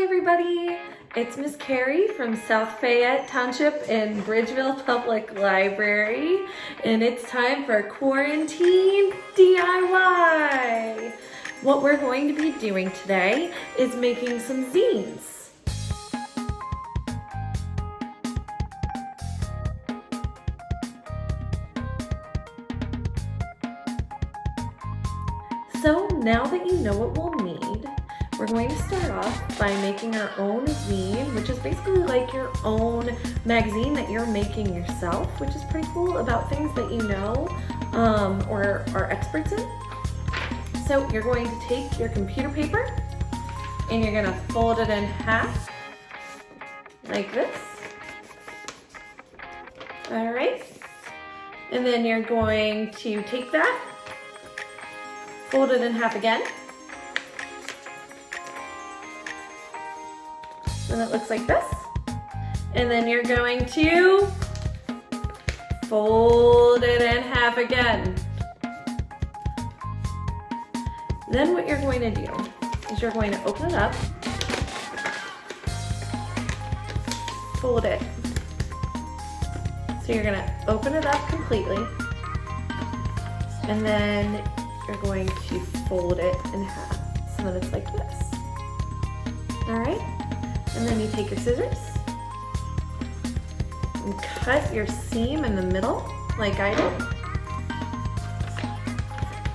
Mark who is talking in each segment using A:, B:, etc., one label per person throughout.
A: Hi everybody, it's Miss Carrie from South Fayette Township in Bridgeville Public Library, and it's time for Quaran-TEENed DIY. What we're going to be doing today is making some zines. So now that you know what we'll need, we're going to start off by making our own zine, which is basically like your own magazine that you're making yourself, which is pretty cool, about things that you know or are experts in. So you're going to take your computer paper and you're going to fold it in half like this. All right. And then you're going to take that, fold it in half again. And it looks like this. And then you're going to fold it in half again. Then what you're going to do is you're going to open it up, fold it. So you're going to open it up completely, and then you're going to fold it in half so that it's like this. All right? And then you take your scissors and cut your seam in the middle like I did.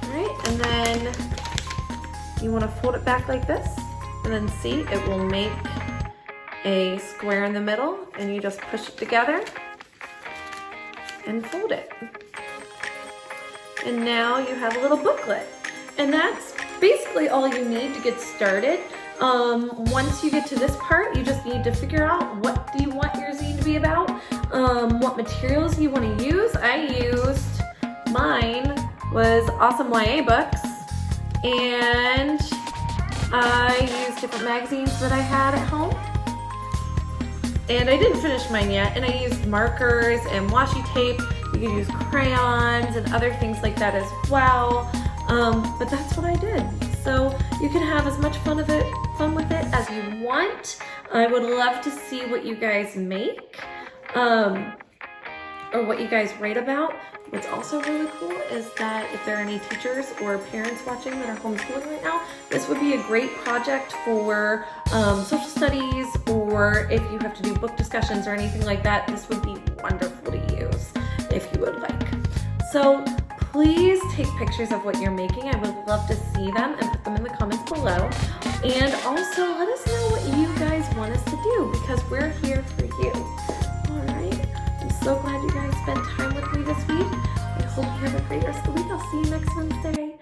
A: All right, and then you want to fold it back like this, and then see, it will make a square in the middle, and you just push it together and fold it. And now you have a little booklet, and that's basically all you need to get started. Once you get to this part, you just need to figure out what do you want your zine to be about, what materials you want to use. Mine was awesome YA books, and I used different magazines that I had at home. And I didn't finish mine yet, and I used markers and washi tape. You could use crayons and other things like that as well. But that's what I did. So you can have as much fun with it as you want. I would love to see what you guys make, or what you guys write about. What's also really cool is that if there are any teachers or parents watching that are homeschooling right now, this would be a great project for social studies, or if you have to do book discussions or anything like that, this would be wonderful to use if you would like. So please take pictures of what you're making. I would love to see them and put them in the comments below. And also let us know what you guys want us to do, because we're here for you. All right. I'm so glad you guys spent time with me this week. I hope you have a great rest of the week. I'll see you next Wednesday.